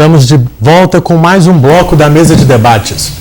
Estamos de volta com mais um bloco da mesa de debates.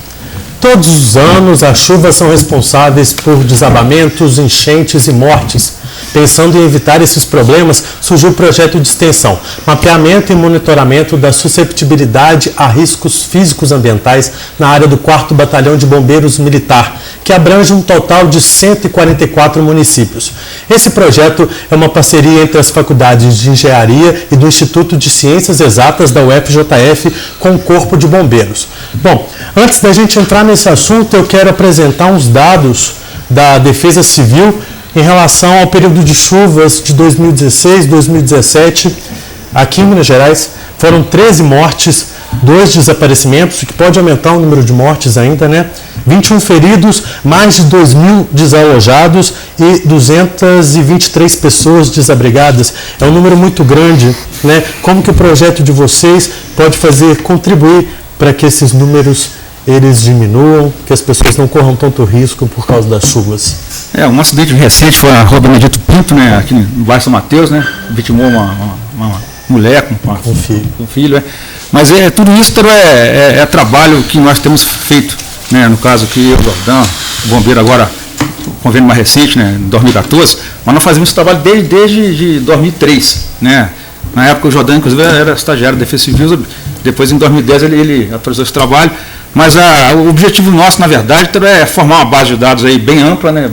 Todos os anos, as chuvas são responsáveis por desabamentos, enchentes e mortes. Pensando em evitar esses problemas, surgiu o projeto de extensão, mapeamento e monitoramento da susceptibilidade a riscos físicos ambientais na área do 4º Batalhão de Bombeiros Militar, que abrange um total de 144 municípios. Esse projeto é uma parceria entre as faculdades de Engenharia e do Instituto de Ciências Exatas da UFJF com o Corpo de Bombeiros. Bom, antes da gente entrar nesse assunto, eu quero apresentar uns dados da Defesa Civil em relação ao período de chuvas de 2016 e 2017, aqui em Minas Gerais. Foram 13 mortes, 2 desaparecimentos, o que pode aumentar o número de mortes ainda, né? 21 feridos, mais de 2.000 desalojados e 223 pessoas desabrigadas. É um número muito grande, né? Como que o projeto de vocês pode contribuir para que esses números eles diminuam, que as pessoas não corram tanto risco por causa das chuvas? Um acidente recente foi a Rua Benedito Pinto, né, aqui no bairro São Mateus, né, vitimou uma mulher com um filho. Mas tudo isso é trabalho que nós temos feito, né, no caso aqui, o Jordão, o bombeiro agora, o convênio mais recente, né, em 2014, mas nós fazemos esse trabalho desde 2003, né. Na época o Jordão, inclusive, era estagiário da Defesa Civil, depois em 2010 ele atualizou esse trabalho. Mas o objetivo nosso, na verdade, é formar uma base de dados aí bem ampla, né?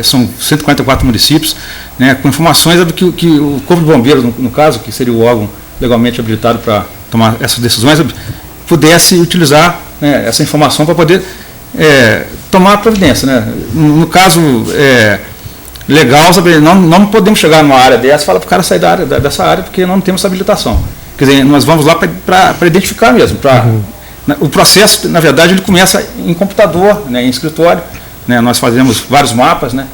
São 144 municípios, né? Com informações do que o Corpo de Bombeiros, no caso, que seria o órgão legalmente habilitado para tomar essas decisões, pudesse utilizar, né, essa informação para poder tomar a providência. Né? No caso legal, não podemos chegar numa área dessa e falar para o cara sair dessa área porque não temos essa habilitação. Quer dizer, nós vamos lá para identificar mesmo, O processo, na verdade, ele começa em computador, né, em escritório, né, nós fazemos vários mapas, né,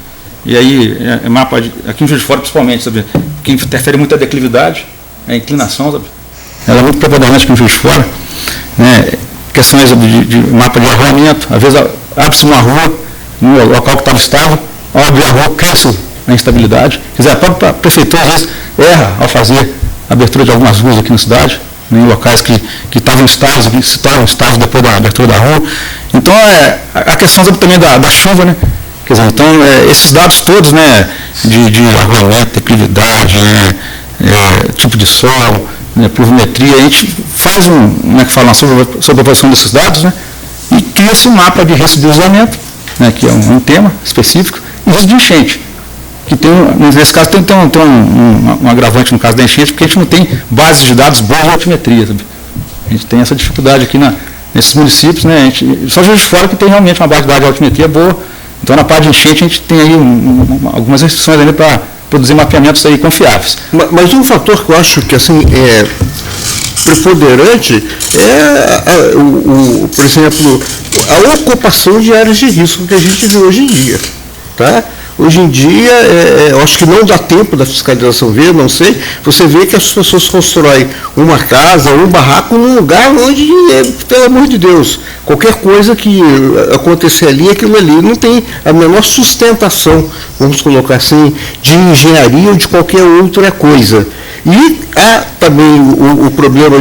e aí, mapa aqui em Juiz de Fora principalmente, sabe, que interfere muito a declividade, a inclinação, sabe, ela é muito preponderante aqui em Juiz de Fora, né, questões de mapa de arruamento, às vezes abre-se uma rua no local que estava estável, ao abrir a rua cresce a instabilidade, quer dizer, a própria prefeitura às vezes erra ao fazer a abertura de algumas ruas aqui na cidade, em locais que estavam estáveis, que se tornam estáveis depois da abertura da rua. Então, a questão também da chuva, né? Quer dizer, então, esses dados todos, né, de arruamento, declividade, tipo de solo, né, pluviometria, a gente faz sobre a posição desses dados, né, e cria-se um mapa de risco de deslizamento, né, que é um tema específico, e risco de enchente. Que nesse caso tem um agravante no caso da enchente, porque a gente não tem bases de dados boas de altimetria. Sabe? A gente tem essa dificuldade aqui nesses municípios, né? Só Juiz de Fora que tem realmente uma base de dados de altimetria boa. Então, na parte de enchente, a gente tem aí algumas restrições ainda para produzir mapeamentos aí confiáveis. Mas um fator que eu acho que assim, é preponderante por exemplo, a ocupação de áreas de risco que a gente vê hoje em dia. Tá? Hoje em dia, eu acho que não dá tempo da fiscalização ver, não sei, você vê que as pessoas constroem uma casa ou um barraco num lugar onde, pelo amor de Deus, qualquer coisa que acontecer ali, aquilo ali não tem a menor sustentação, vamos colocar assim, de engenharia ou de qualquer outra coisa. E há também o problema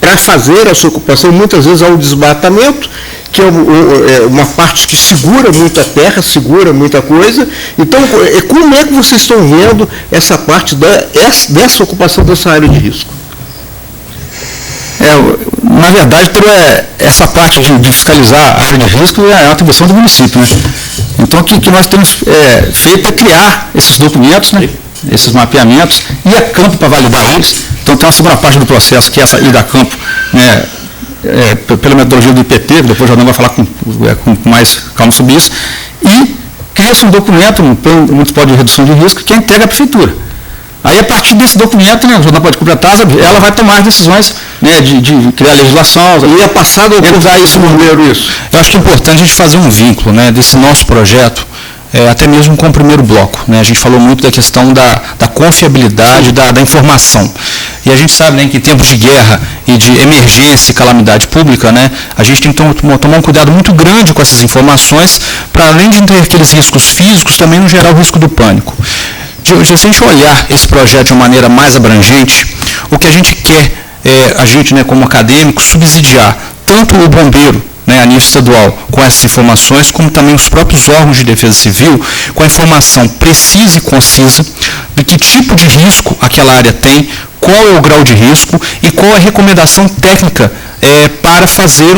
para fazer essa ocupação, muitas vezes há um desmatamento, que é uma parte que segura muita terra, segura muita coisa. Então, como é que vocês estão vendo essa parte dessa ocupação dessa área de risco? Na verdade, essa parte de fiscalizar a área de risco é a atribuição do município. Né? Então, o que nós temos feito é criar esses documentos, né? Esses mapeamentos, e a campo para validar eles. Então, tem uma segunda parte do processo, que é essa ida a campo, né? Pela metodologia do IPT, que depois o Jordão vai falar com mais calma sobre isso, e cria-se um documento, um plano municipal de redução de risco, que é entregue à prefeitura. Aí, a partir desse documento, né, o Jordão pode completar, ela vai tomar as decisões, né, de criar legislação. E é passado a usar isso primeiro isso. Eu acho que é importante a gente fazer um vínculo, né, desse nosso projeto, até mesmo com o primeiro bloco. Né? A gente falou muito da questão da confiabilidade da informação. E a gente sabe, né, que em tempos de guerra e de emergência e calamidade pública, né, a gente tem que tomar um cuidado muito grande com essas informações, para além de ter aqueles riscos físicos, também não gerar o risco do pânico. Se a gente olhar esse projeto de uma maneira mais abrangente, o que a gente quer a gente, né, como acadêmico, subsidiar tanto o bombeiro, né, a nível estadual, com essas informações, como também os próprios órgãos de defesa civil, com a informação precisa e concisa do que tipo de risco aquela área tem, qual é o grau de risco e qual é a recomendação técnica para fazer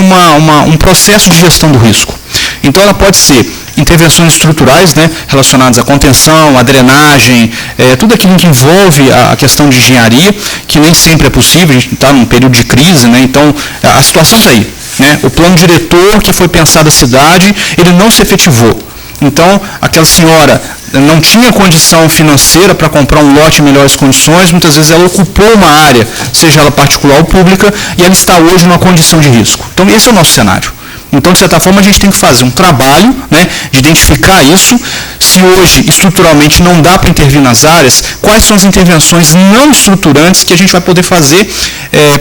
um processo de gestão do risco. Então, ela pode ser intervenções estruturais, né, relacionadas à contenção, à drenagem, tudo aquilo que envolve a questão de engenharia, que nem sempre é possível, a gente está num período de crise, né, então a situação está aí. Né, o plano diretor que foi pensado a cidade, ele não se efetivou. Então, aquela senhora não tinha condição financeira para comprar um lote em melhores condições, muitas vezes ela ocupou uma área, seja ela particular ou pública, e ela está hoje numa condição de risco. Então, esse é o nosso cenário. Então, de certa forma, a gente tem que fazer um trabalho, né, de identificar isso. Se hoje, estruturalmente, não dá para intervir nas áreas, quais são as intervenções não estruturantes que a gente vai poder fazer,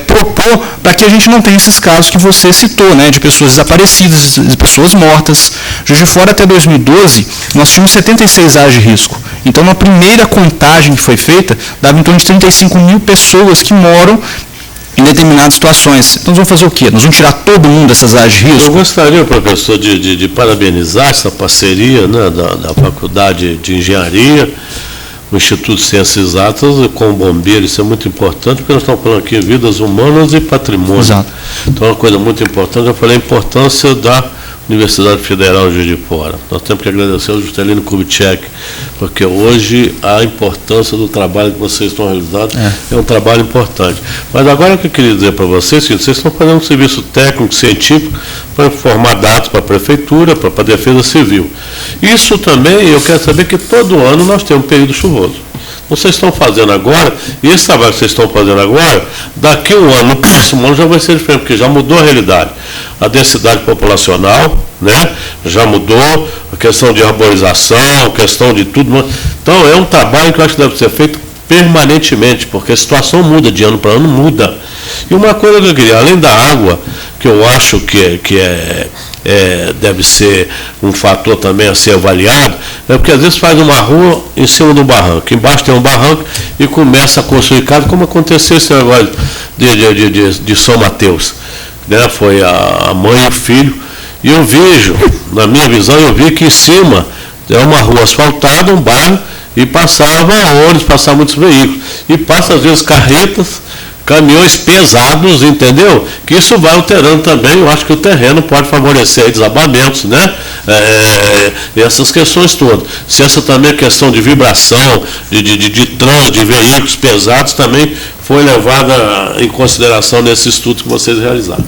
propor, para que a gente não tenha esses casos que você citou, né, de pessoas desaparecidas, de pessoas mortas. Juiz de Fora, até 2012, nós tínhamos 76 áreas de risco. Então, na primeira contagem que foi feita, dava em torno de 35 mil pessoas que moram em determinadas situações. Então, nós vamos fazer o quê? Nós vamos tirar todo mundo dessas áreas de risco? Eu gostaria, professor, de parabenizar essa parceria, né, da Faculdade de Engenharia, o Instituto de Ciências Exatas com o bombeiro. Isso é muito importante, porque nós estamos falando aqui de vidas humanas e patrimônio. Exato. Então, é uma coisa muito importante. Eu falei a importância da Universidade Federal de Juiz de Fora. Nós temos que agradecer ao Juscelino Kubitschek, porque hoje a importância do trabalho que vocês estão realizando é um trabalho importante. Mas agora o que eu queria dizer para vocês, que vocês estão fazendo um serviço técnico, científico, para formar dados para a Prefeitura, para a Defesa Civil. Isso também, eu quero saber que todo ano nós temos um período chuvoso. Vocês estão fazendo agora, e esse trabalho que vocês estão fazendo agora, daqui a um ano, no próximo ano já vai ser diferente, porque já mudou a realidade. A densidade populacional, né, já mudou, a questão de arborização, a questão de tudo. Então, é um trabalho que eu acho que deve ser feito permanentemente, porque a situação muda, de ano para ano muda. E uma coisa que eu queria, além da água, que eu acho que deve ser um fator também a ser avaliado, é porque às vezes faz uma rua em cima de um barranco, embaixo tem um barranco e começa a construir casa, como aconteceu esse negócio de São Mateus, né? Foi a mãe e o filho, e eu vejo, na minha visão, eu vi que em cima é uma rua asfaltada, um bairro, e passava ônibus, passavam muitos veículos, e passa às vezes carretas, caminhões pesados, entendeu? Que isso vai alterando também, eu acho que o terreno pode favorecer aí desabamentos, né? Essas questões todas. Se essa também é questão de vibração, de trânsito, de veículos pesados, também foi levada em consideração nesse estudo que vocês realizaram.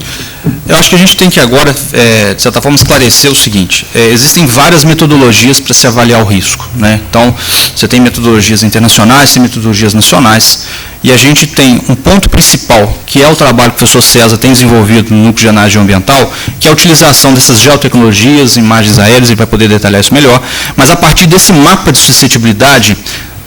Eu acho que a gente tem que agora, de certa forma, esclarecer o seguinte: existem várias metodologias para se avaliar o risco, né? Então, você tem metodologias internacionais, tem metodologias nacionais, e a gente tem um ponto principal, que é o trabalho que o professor César tem desenvolvido no Núcleo de Análise Ambiental, que é a utilização dessas geotecnologias, imagens aéreas, ele vai poder detalhar isso melhor, mas a partir desse mapa de suscetibilidade,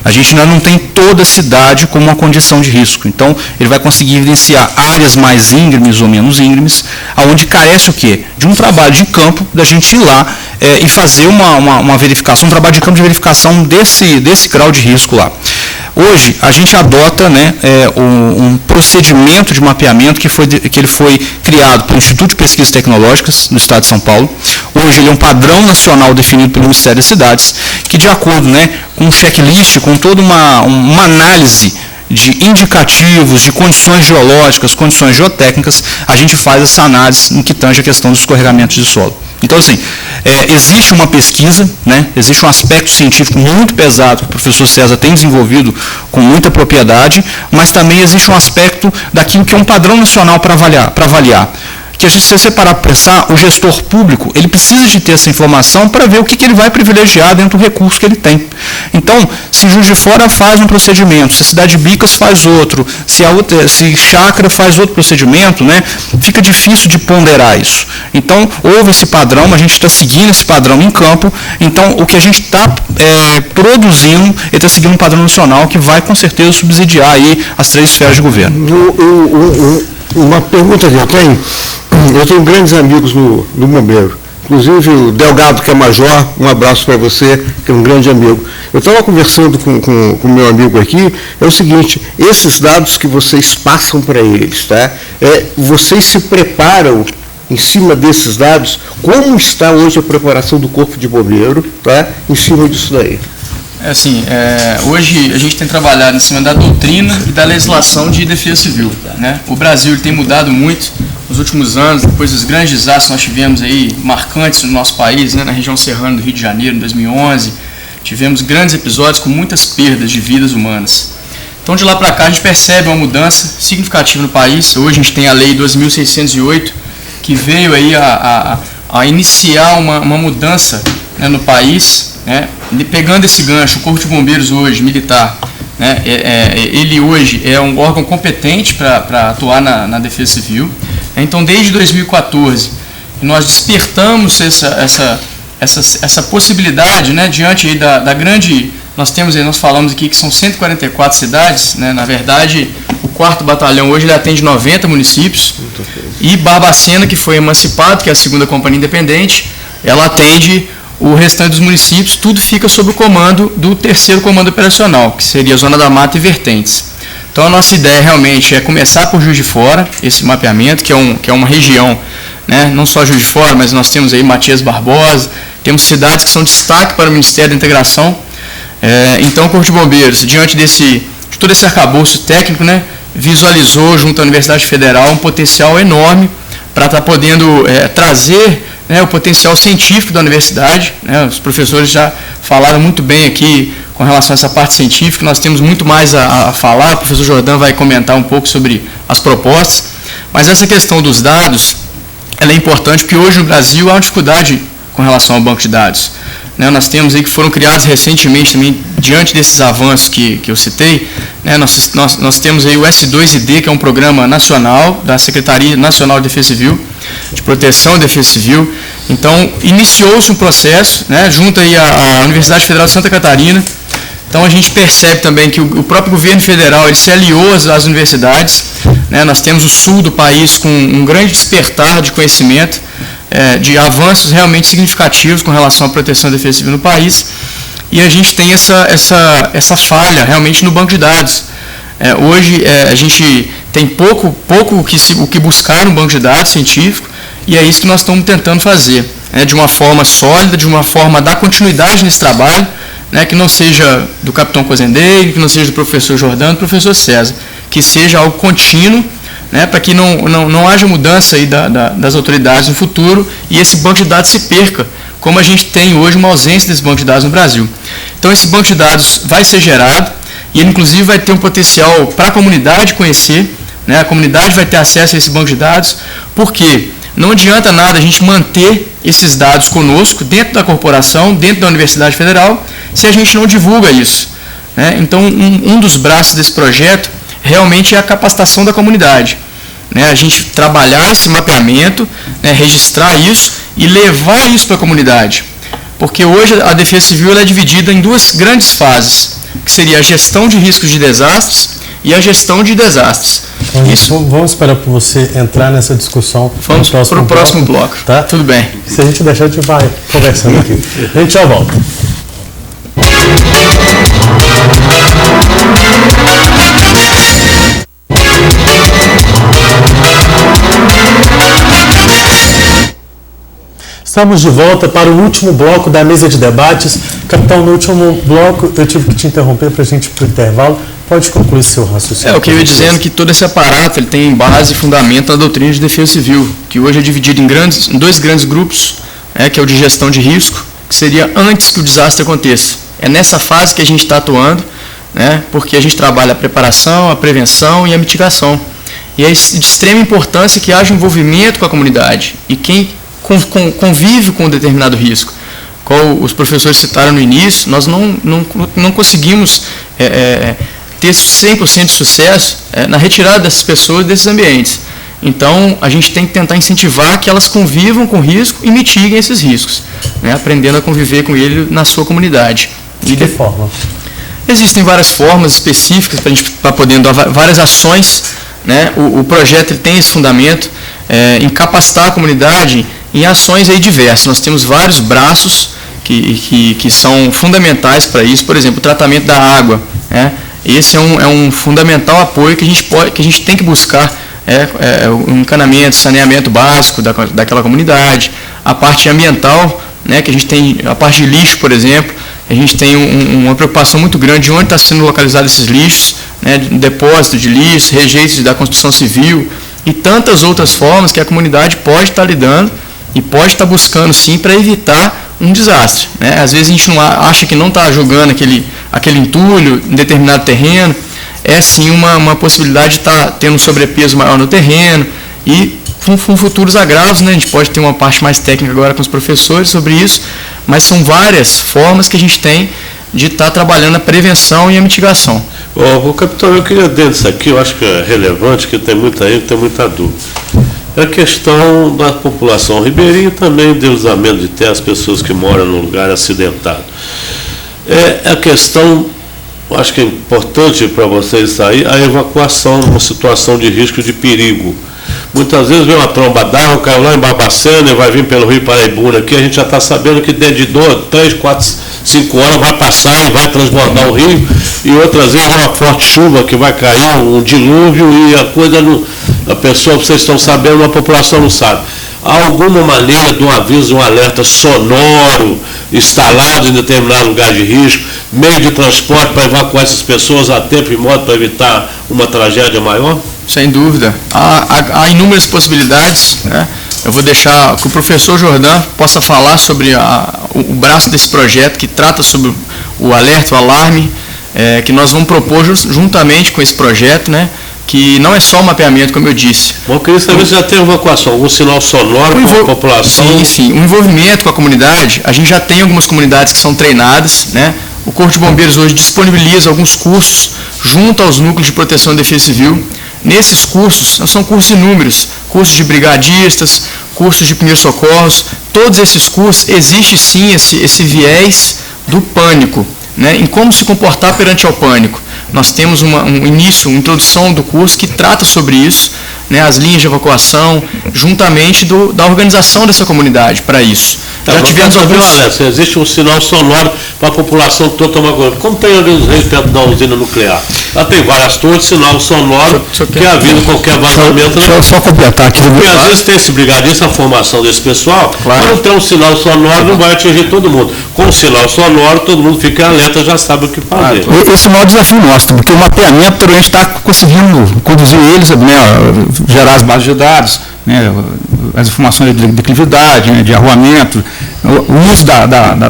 a gente ainda não tem toda a cidade como uma condição de risco. Então, ele vai conseguir evidenciar áreas mais íngremes ou menos íngremes, aonde carece o quê? De um trabalho de campo, da gente ir lá e fazer uma verificação, um trabalho de campo de verificação desse grau de risco lá. Hoje, a gente adota, né, um procedimento de mapeamento que ele foi criado pelo Instituto de Pesquisas Tecnológicas do Estado de São Paulo. Hoje, ele é um padrão nacional definido pelo Ministério das Cidades, que, de acordo, né, com um checklist, com toda uma análise de indicativos, de condições geológicas, condições geotécnicas, a gente faz essa análise no que tange a questão dos escorregamentos de solo. Então, assim, existe uma pesquisa, né, existe um aspecto científico muito pesado que o professor César tem desenvolvido com muita propriedade, mas também existe um aspecto daquilo que é um padrão nacional para avaliar. Que se você parar para pensar, o gestor público, ele precisa de ter essa informação para ver o que ele vai privilegiar dentro do recurso que ele tem. Então, se Juiz de Fora faz um procedimento, se a Cidade de Bicas faz outro, se Chácara faz outro procedimento, né, fica difícil de ponderar isso. Então, houve esse padrão, a gente está seguindo esse padrão em campo, então o que a gente está produzindo, ele está seguindo um padrão nacional que vai, com certeza, subsidiar aí as 3 esferas de governo. Uma pergunta que eu tenho grandes amigos no bombeiro, inclusive o Delgado, que é major, um abraço para você, que é um grande amigo. Eu estava conversando com o meu amigo aqui, é o seguinte, esses dados que vocês passam para eles, tá? Vocês se preparam em cima desses dados, como está hoje a preparação do Corpo de Bombeiro, tá? Em cima disso daí. Hoje a gente tem trabalhado em cima da doutrina e da legislação de defesa civil, né? O Brasil ele tem mudado muito nos últimos anos, depois dos grandes desastres que nós tivemos aí, marcantes no nosso país, né? Na região serrana do Rio de Janeiro, em 2011, tivemos grandes episódios com muitas perdas de vidas humanas. Então, de lá para cá, a gente percebe uma mudança significativa no país. Hoje a gente tem a Lei 2.608, que veio aí a iniciar uma mudança, né, no país, né? Pegando esse gancho, o Corpo de Bombeiros hoje, militar, né, ele hoje é um órgão competente para atuar na defesa civil. Então, desde 2014, nós despertamos essa possibilidade, né, diante aí da grande... Nós falamos aqui que são 144 cidades, né, na verdade, o 4º Batalhão hoje ele atende 90 municípios, e Barbacena, que foi emancipado, que é a 2ª Companhia Independente, ela atende o restante dos municípios, tudo fica sob o comando do 3º Comando Operacional, que seria a Zona da Mata e Vertentes. Então a nossa ideia realmente é começar por Juiz de Fora, esse mapeamento, que é uma região, né, não só Juiz de Fora, mas nós temos aí Matias Barbosa, temos cidades que são destaque para o Ministério da Integração. Então o Corpo de Bombeiros, diante de todo esse arcabouço técnico, né, visualizou junto à Universidade Federal um potencial enorme para estar podendo trazer, né, o potencial científico da universidade, né? Os professores já falaram muito bem aqui com relação a essa parte científica, nós temos muito mais a falar, o professor Jordão vai comentar um pouco sobre as propostas, mas essa questão dos dados, ela é importante porque hoje no Brasil há uma dificuldade com relação ao banco de dados. Né, nós temos aí que foram criados recentemente também, diante desses avanços que eu citei, né, nós temos aí o S2ID, que é um programa nacional da Secretaria Nacional de Defesa Civil, de Proteção e Defesa Civil. Então, iniciou-se um processo, né, junto aí à Universidade Federal de Santa Catarina. Então, a gente percebe também que o próprio governo federal ele se aliou às universidades. Né, nós temos o sul do país com um grande despertar de conhecimento, de avanços realmente significativos com relação à proteção e defesa civil no país, e a gente tem essa falha realmente no banco de dados. Hoje a gente tem pouco o que buscar no banco de dados científico, e é isso que nós estamos tentando fazer, de uma forma sólida, de uma forma a dar continuidade nesse trabalho, né, que não seja do capitão Cozendei, que não seja do professor Jordão, do professor César, que seja algo contínuo, né, para que não haja mudança aí das autoridades no futuro e esse banco de dados se perca, como a gente tem hoje uma ausência desse banco de dados no Brasil. Então esse banco de dados vai ser gerado e ele inclusive vai ter um potencial para a comunidade conhecer, né, a comunidade vai ter acesso a esse banco de dados, porque não adianta nada a gente manter esses dados conosco, dentro da corporação, dentro da Universidade Federal, se a gente não divulga isso. Né? Então um dos braços desse projeto realmente é a capacitação da comunidade. Né, a gente trabalhar esse mapeamento, né, registrar isso e levar isso para a comunidade. Porque hoje a defesa civil ela é dividida em duas grandes fases, que seria a gestão de riscos de desastres e a gestão de desastres. Vamos esperar para você entrar nessa discussão. Vamos para o próximo bloco. Tá? Tudo bem. Se a gente deixar, a gente vai conversando aqui. A gente já volta. Estamos de volta para o último bloco da mesa de debates. Capitão, no último bloco eu tive que te interromper para a gente ir para o intervalo. Pode concluir seu raciocínio. O que eu ia dizendo que todo esse aparato ele tem base e fundamento na doutrina de defesa civil, que hoje é dividido em dois grandes grupos, que é o de gestão de risco, que seria antes que o desastre aconteça. É nessa fase que a gente está atuando, né, porque a gente trabalha a preparação, a prevenção e a mitigação. E é de extrema importância que haja envolvimento com a comunidade e quem convive com um determinado risco. Como os professores citaram no início, nós não conseguimos ter 100% de sucesso na retirada dessas pessoas desses ambientes. Então, a gente tem que tentar incentivar que elas convivam com o risco e mitiguem esses riscos, né, aprendendo a conviver com ele na sua comunidade. De que forma? Existem várias formas específicas para a gente estar podendo dar várias ações. Né? O projeto ele tem esse fundamento em capacitar a comunidade em ações aí diversas. Nós temos vários braços que são fundamentais para isso, por exemplo, o tratamento da água, né? Esse é um fundamental apoio que a gente tem que buscar, o encanamento, saneamento básico daquela comunidade, a parte ambiental, né, que a gente tem, a parte de lixo, por exemplo, a gente tem uma preocupação muito grande de onde está sendo localizados esses lixos, né, depósito de lixo, rejeitos da construção civil e tantas outras formas que a comunidade pode estar lidando e pode estar buscando sim para evitar um desastre, né? Às vezes a gente não acha que não está jogando aquele entulho em determinado terreno, é sim uma possibilidade de estar tendo um sobrepeso maior no terreno e com futuros agravos, né? A gente pode ter uma parte mais técnica agora com os professores sobre isso, mas são várias formas que a gente tem de estar trabalhando a prevenção e a mitigação. Ô, capitão, eu queria dentro disso aqui, eu acho que é relevante, que tem muita gente, tem muita dúvida. É a questão da população ribeirinha e também do deslizamento de terra, as pessoas que moram num lugar acidentado. É a questão, acho que é importante para vocês aí, a evacuação numa situação de risco de perigo. Muitas vezes vem uma tromba d'água, caiu lá em Barbacena e vai vir pelo Rio Paraibuna aqui, a gente já está sabendo que dentro de 3, 4, 5 horas vai passar e vai transbordar o rio, e outras vezes uma forte chuva que vai cair, um dilúvio, e a coisa não, a pessoa, vocês estão sabendo, a população não sabe. Há alguma maneira de um aviso, um alerta sonoro instalado em determinado lugar de risco, meio de transporte para evacuar essas pessoas a tempo e modo para evitar uma tragédia maior? Sem dúvida. Há inúmeras possibilidades, né? Eu vou deixar que o professor Jordan possa falar sobre o braço desse projeto que trata sobre o alerta, o alarme, que nós vamos propor juntamente com esse projeto, né? Que não é só o mapeamento, como eu disse. Bom, eu queria saber se já tem evacuação, algum sinal sonoro para a população. Sim. O envolvimento com a comunidade, a gente já tem algumas comunidades que são treinadas, né? O Corpo de Bombeiros hoje disponibiliza alguns cursos junto aos núcleos de proteção e defesa civil. Nesses cursos, são cursos inúmeros, cursos de brigadistas, cursos de primeiros socorros, todos esses cursos, existe sim esse viés do pânico, né, em como se comportar perante ao pânico. Nós temos uma introdução do curso que trata sobre isso, né, as linhas de evacuação, juntamente da organização dessa comunidade para isso. Já tivemos se existe um sinal sonoro para a população toda tomar conta. Como tem ali os reis perto da usina nuclear? Lá tem várias torres, sinal sonoro que avisa qualquer vazamento. Deixa eu só completar aqui. Porque às vezes tem esse brigadista, a formação desse pessoal, mas não tem um sinal sonoro, não vai atingir todo mundo. Com o sinal sonoro, todo mundo fica alerta, já sabe o que fazer. Esse é o maior desafio nosso, porque o mapeamento a gente está conseguindo conduzir eles, né, gerar as bases de dados, né, as informações de declividade, né, de arruamento, o uso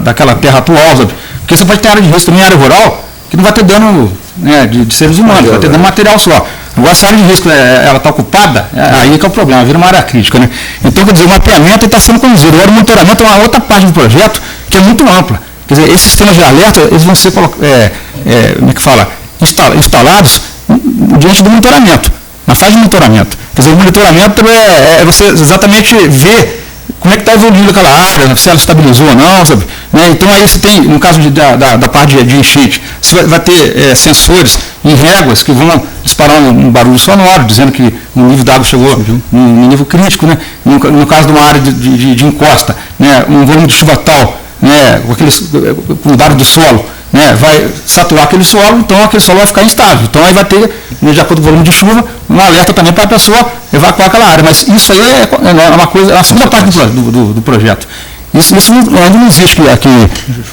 daquela terra atual, sabe? Porque você pode ter área de risco também, área rural, que não vai ter dano, né, de seres humanos, vai ter dano material só. Agora, se a área de risco ela está ocupada, aí que é o problema, vira uma área crítica, né? Então, quer dizer, o mapeamento está sendo conduzido. Agora, o monitoramento é uma outra parte do projeto que é muito ampla. Quer dizer, esses sistemas de alerta, eles vão ser, como é que fala, instalados diante do monitoramento, na fase de monitoramento. Quer dizer, o monitoramento é você exatamente ver como é que está evoluindo aquela área, se ela estabilizou ou não, sabe? Né? Então aí você tem, no caso da parte de enchente, você vai ter sensores em réguas que vão disparar um barulho sonoro, dizendo que o nível d'água chegou num nível crítico, né? No caso de uma área de encosta, né? Um volume de chuva tal, né? Com o dado do solo, né? Vai saturar aquele solo, então aquele solo vai ficar instável. Então aí vai ter, de acordo com o volume de chuva, um alerta também para a pessoa evacuar aquela área. Mas isso aí é uma coisa, é a segunda parte do projeto. Isso ainda não existe aqui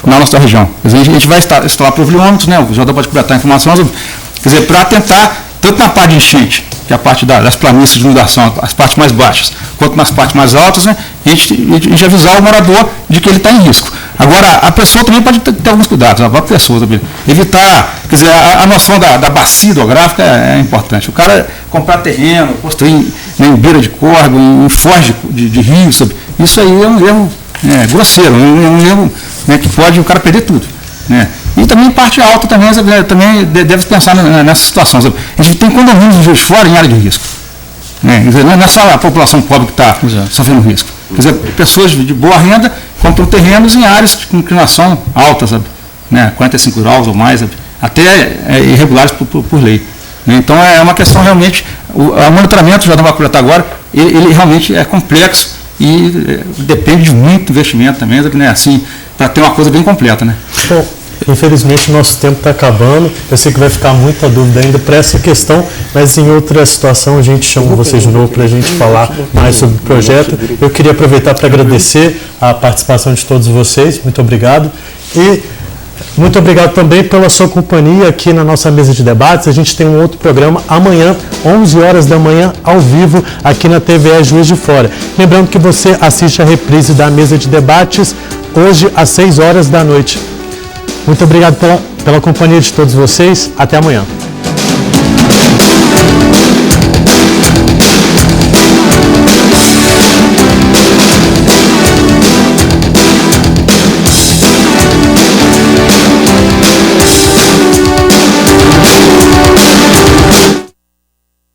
na nossa região. Quer dizer, a gente vai instalar proviômetros, né? O Jordão pode completar a informação, quer dizer, para tentar, tanto na parte de enchente, que é a parte das planícies de inundação, as partes mais baixas, quanto nas partes mais altas, né? A gente avisar o morador de que ele está em risco. Agora, a pessoa também pode ter alguns cuidados, a própria pessoa também. Evitar, quer dizer, a noção da bacia hidrográfica é importante. O cara comprar terreno, construir em beira de córrego, em foz de rio, sabe? Isso aí é um erro grosseiro, é um erro, né, que pode o cara perder tudo, né? E também parte alta também deve pensar nessa situação. Sabe? A gente tem condomínios de Juiz de Fora em área de risco. Né? Quer dizer, não é só a população pobre que está sofrendo risco. Quer dizer, pessoas de boa renda compram terrenos em áreas com inclinação alta, sabe? Né? 45 graus ou mais, sabe? Até irregulares por lei. Né? Então é uma questão realmente, o monitoramento, já não vai completar agora, ele realmente é complexo e depende de muito investimento também, né, assim, para ter uma coisa bem completa, né? Bom, infelizmente o nosso tempo está acabando. Eu sei que vai ficar muita dúvida ainda para essa questão, mas em outra situação a gente chama vocês de novo para a gente falar mais sobre o projeto. Eu queria aproveitar para agradecer a participação de todos vocês. Muito obrigado. E muito obrigado também pela sua companhia aqui na nossa mesa de debates. A gente tem um outro programa amanhã, 11 horas da manhã, ao vivo, aqui na TVE Juiz de Fora. Lembrando que você assiste a reprise da mesa de debates hoje às 6 horas da noite. Muito obrigado pela companhia de todos vocês. Até amanhã.